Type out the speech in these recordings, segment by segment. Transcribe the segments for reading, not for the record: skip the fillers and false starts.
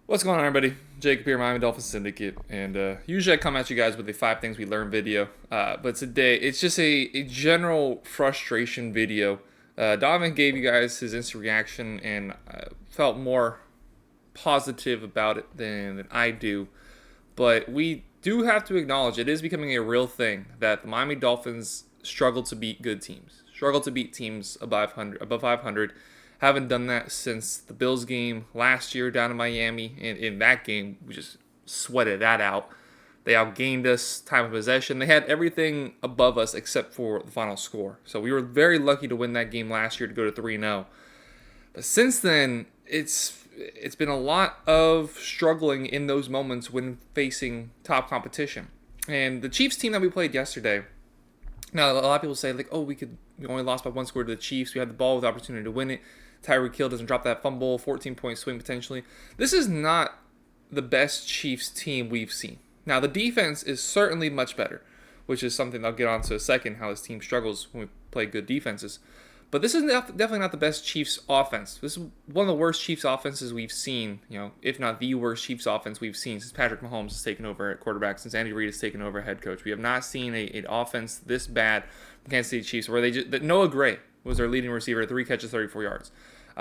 What's going on, everybody? Jacob here, Miami Dolphins Syndicate, and usually I come at you guys with a 5 things we learned video, but today it's just a general frustration video. Donovan gave you guys his instant reaction, and felt more positive about it than I do, but we do have to acknowledge it is becoming a real thing that the Miami Dolphins struggle to beat good teams, struggle to beat teams above 500. Haven't done that since the Bills game last year down in Miami. And in that game, we just sweated that out. They outgained us, time of possession. They had everything above us except for the final score. So we were very lucky to win that game last year to go to 3-0. But since then, it's been a lot of struggling in those moments when facing top competition. And the Chiefs team that we played yesterday, now a lot of people say, like, oh, we only lost by one score to the Chiefs. We had the ball with the opportunity to win it. Tyreek Hill doesn't drop that fumble, 14-point swing potentially. This is not the best Chiefs team we've seen. Now, the defense is certainly much better, which is something I'll get onto in a second, how this team struggles when we play good defenses. But this is definitely not the best Chiefs offense. This is one of the worst Chiefs offenses we've seen, if not the worst Chiefs offense we've seen since Patrick Mahomes has taken over at quarterback, since Andy Reid has taken over head coach. We have not seen an offense this bad from Kansas City Chiefs, where Noah Gray was their leading receiver, 3 catches, 34 yards.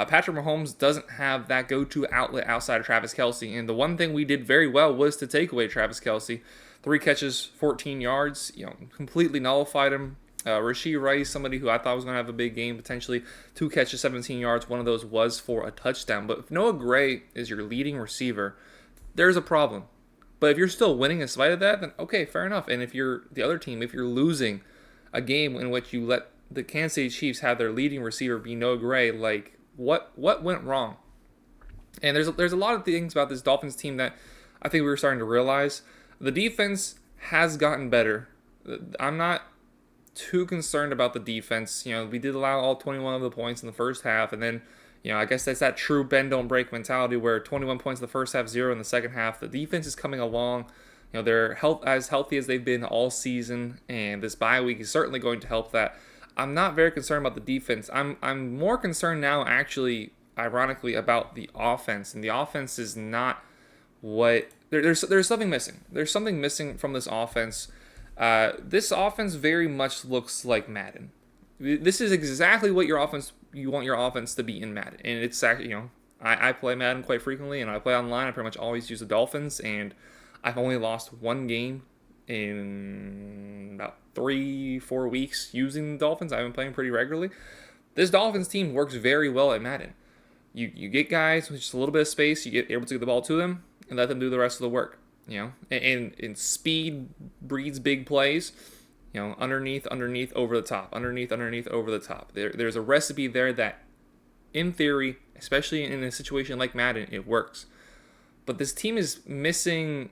Patrick Mahomes doesn't have that go-to outlet outside of Travis Kelce, and the one thing we did very well was to take away Travis Kelce. 3 catches, 14 yards, completely nullified him. Rashee Rice, somebody who I thought was going to have a big game, potentially 2 catches, 17 yards. One of those was for a touchdown. But if Noah Gray is your leading receiver, there's a problem. But if you're still winning in spite of that, then okay, fair enough. And if you're the other team, if you're losing a game in which you let the Kansas City Chiefs have their leading receiver be Noah Gray, like, what went wrong? And there's a lot of things about this Dolphins team that I think we were starting to realize. The defense has gotten better. I'm not too concerned about the defense. We did allow all 21 of the points in the first half, and then, I guess that's that true bend don't break mentality where 21 points in the first half, 0 in the second half. The defense is coming along. They're as healthy as they've been all season, and this bye week is certainly going to help that. I'm not very concerned about the defense. I'm more concerned now, actually, ironically, about the offense, and the offense is not what there's something missing. There's something missing from this offense. This offense very much looks like Madden. This is exactly what you want your offense to be in Madden. And it's actually, I play Madden quite frequently, and I play online. I pretty much always use the Dolphins, and I've only lost one game in about 3-4 weeks using the Dolphins. I've been playing pretty regularly. This Dolphins team works very well at Madden. You get guys with just a little bit of space, you get able to get the ball to them, and let them do the rest of the work. And speed breeds big plays. Underneath, over the top, underneath, over the top. There's a recipe there that, in theory, especially in a situation like Madden, it works. But this team is missing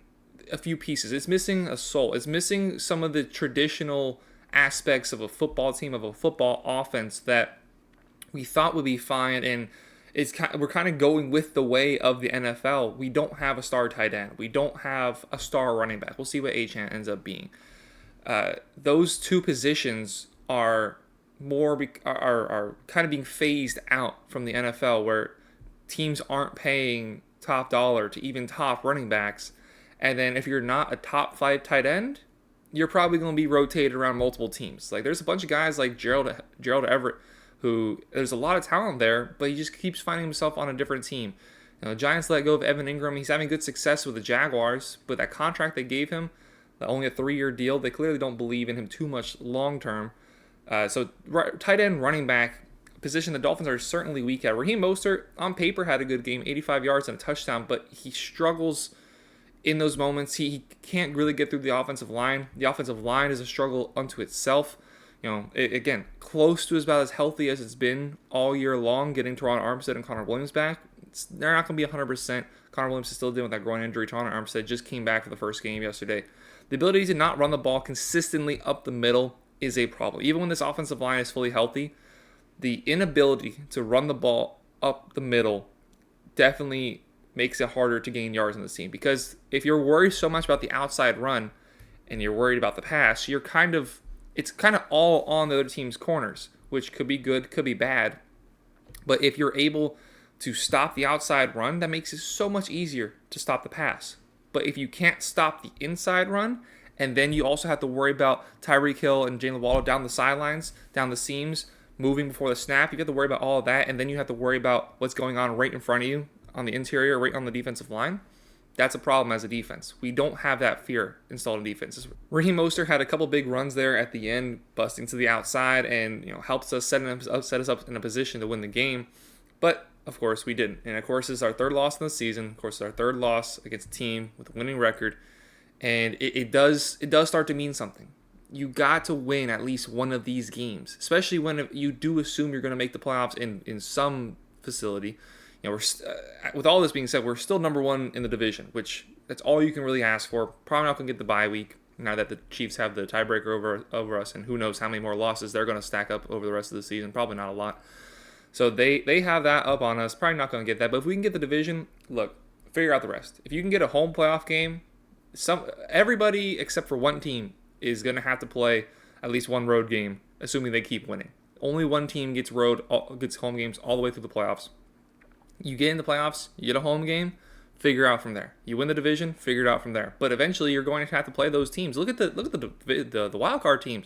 a few pieces. It's missing a soul. It's missing some of the traditional aspects of a football team, of a football offense that we thought would be fine, and we're kind of going with the way of the NFL. We don't have a star tight end. We don't have a star running back. We'll see what Achane ends up being. Those two positions are kind of being phased out from the NFL, where teams aren't paying top dollar to even top running backs. And then if you're not a top 5 tight end, you're probably going to be rotated around multiple teams. Like, there's a bunch of guys like Gerald Everett, who there's a lot of talent there, but he just keeps finding himself on a different team. The Giants let go of Evan Ingram. He's having good success with the Jaguars, but that contract they gave him, only a 3-year deal, they clearly don't believe in him too much long term. So tight end, running back position, the Dolphins are certainly weak at. Raheem Mostert, on paper, had a good game, 85 yards and a touchdown, but he struggles in those moments. He can't really get through the offensive line. The offensive line is a struggle unto itself. Again, close to about as healthy as it's been all year long, getting Teron Armstead and Connor Williams back. They're not going to be 100%. Connor Williams is still dealing with that groin injury. Teron Armstead just came back for the first game yesterday. The ability to not run the ball consistently up the middle is a problem. Even when this offensive line is fully healthy, the inability to run the ball up the middle definitely makes it harder to gain yards in this team. Because if you're worried so much about the outside run and you're worried about the pass, it's kind of all on the other team's corners, which could be good, could be bad. But if you're able to stop the outside run, that makes it so much easier to stop the pass. But if you can't stop the inside run, and then you also have to worry about Tyreek Hill and Jalen Waddle down the sidelines, down the seams, moving before the snap, you have to worry about all of that, and then you have to worry about what's going on right in front of you on the interior, right on the defensive line. That's a problem as a defense. We don't have that fear installed in defenses. Raheem Mostert had a couple big runs there at the end, busting to the outside, and helps us set us up in a position to win the game. But of course we didn't. And of course it's our third loss in the season. Of course it's our third loss against a team with a winning record, and it does start to mean something. You got to win at least one of these games, especially when you do assume you're going to make the playoffs in some facility. With all this being said, we're still number one in the division, which that's all you can really ask for. Probably not going to get the bye week now that the Chiefs have the tiebreaker over us, and who knows how many more losses they're going to stack up over the rest of the season. Probably not a lot. So they have that up on us. Probably not going to get that. But if we can get the division, look, figure out the rest. If you can get a home playoff game, everybody except for one team is going to have to play at least one road game, assuming they keep winning. Only one team gets home games all the way through the playoffs. You get in the playoffs, you get a home game, figure out from there. You win the division, figure it out from there. But eventually, you're going to have to play those teams. Look at the wild card teams,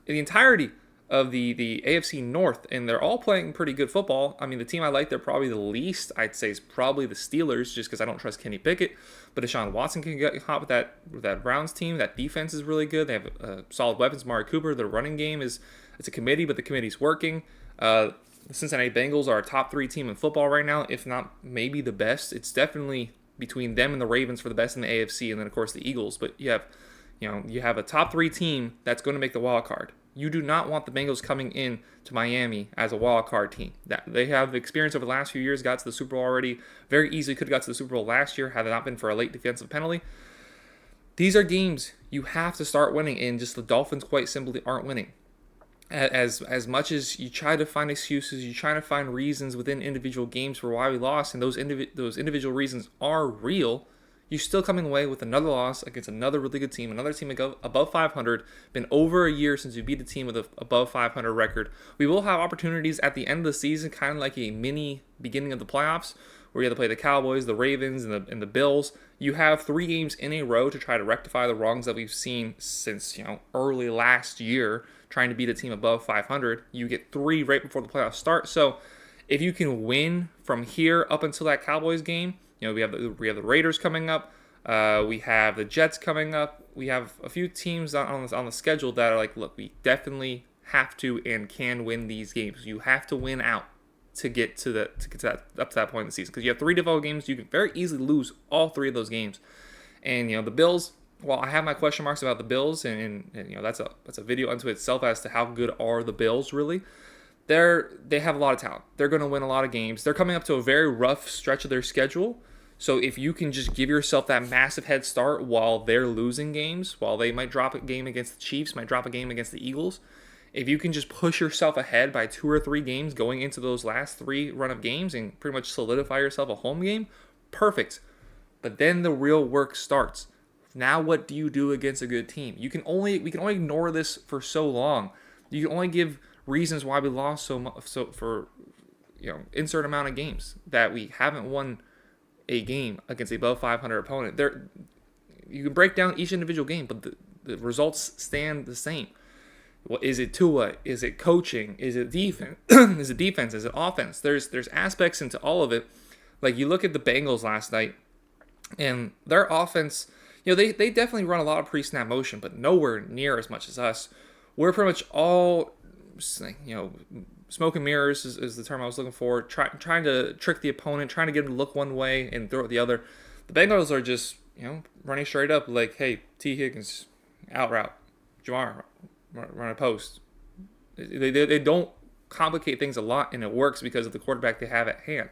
the entirety of the AFC North, and they're all playing pretty good football. I mean, the team I like, they're probably the least, I'd say, is probably the Steelers, just because I don't trust Kenny Pickett. But Deshaun Watson can get hot with that Browns team. That defense is really good. They have solid weapons. Amari Cooper, the running game it's a committee, but the committee's working. The Cincinnati Bengals are a top 3 team in football right now, if not maybe the best. It's definitely between them and the Ravens for the best in the AFC, and then of course the Eagles. But you have a top 3 team that's going to make the wild card. You do not want the Bengals coming in to Miami as a wild card team. That they have experience over the last few years, got to the Super Bowl already. Very easily could have got to the Super Bowl last year had it not been for a late defensive penalty. These are games you have to start winning, and just the Dolphins quite simply aren't winning. As much as you try to find excuses, you try to find reasons within individual games for why we lost, and those individual reasons are real, you're still coming away with another loss against another really good team, another team above 500. Been over a year since we beat a team with an above 500 record. We will have opportunities at the end of the season, kind of like a mini beginning of the playoffs, where you have to play the Cowboys, the Ravens, and the Bills. You have 3 games in a row to try to rectify the wrongs that we've seen since early last year, trying to beat a team above 500. You get 3 right before the playoffs start. So if you can win from here up until that Cowboys game, we have the Raiders coming up. We have the Jets coming up. We have a few teams on the schedule that are like, look, we definitely have to and can win these games. You have to win out to get to that up to that point in the season, because you have 3 difficult games. You can very easily lose all 3 of those games. And the Bills, well, I have my question marks about the Bills, and that's a video unto itself as to how good are the Bills really. They have a lot of talent. They're going to win a lot of games. They're coming up to a very rough stretch of their schedule. So if you can just give yourself that massive head start while they're losing games, while they might drop a game against the Chiefs, might drop a game against the Eagles, if you can just push yourself ahead by 2 or 3 games going into those last 3 run of games and pretty much solidify yourself a home game, perfect. But then the real work starts. Now what do you do against a good team? We can only ignore this for so long. You can only give reasons why we lost for insert amount of games that we haven't won a game against a above 500 opponent. You can break down each individual game, but the results stand the same. Well, is it Tua? Is it coaching? Is it defense? Is it defense? Is it offense? There's aspects into all of it. Like you look at the Bengals last night, and their offense, they definitely run a lot of pre-snap motion, but nowhere near as much as us. We're pretty much all, smoke and mirrors is the term I was looking for. Trying to trick the opponent, trying to get him to look one way and throw it the other. The Bengals are just, running straight up like, hey, T. Higgins, out route. Jamar, run a post. They don't complicate things a lot, and it works because of the quarterback they have at hand.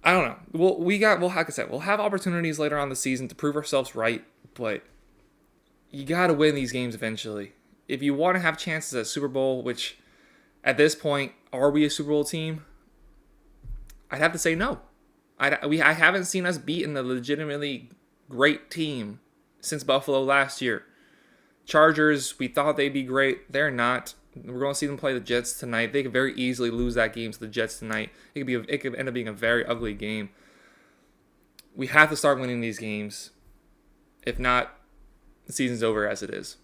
I don't know. Well, like I said, we'll have opportunities later on in the season to prove ourselves right, but you got to win these games eventually. If you want to have chances at Super Bowl, which at this point, are we a Super Bowl team? I'd have to say no. I haven't seen us beaten a legitimately great team since Buffalo last year. Chargers, we thought they'd be great. They're not. We're going to see them play the Jets tonight. They could very easily lose that game to the Jets tonight. It could end up being a very ugly game. We have to start winning these games. If not, the season's over as it is.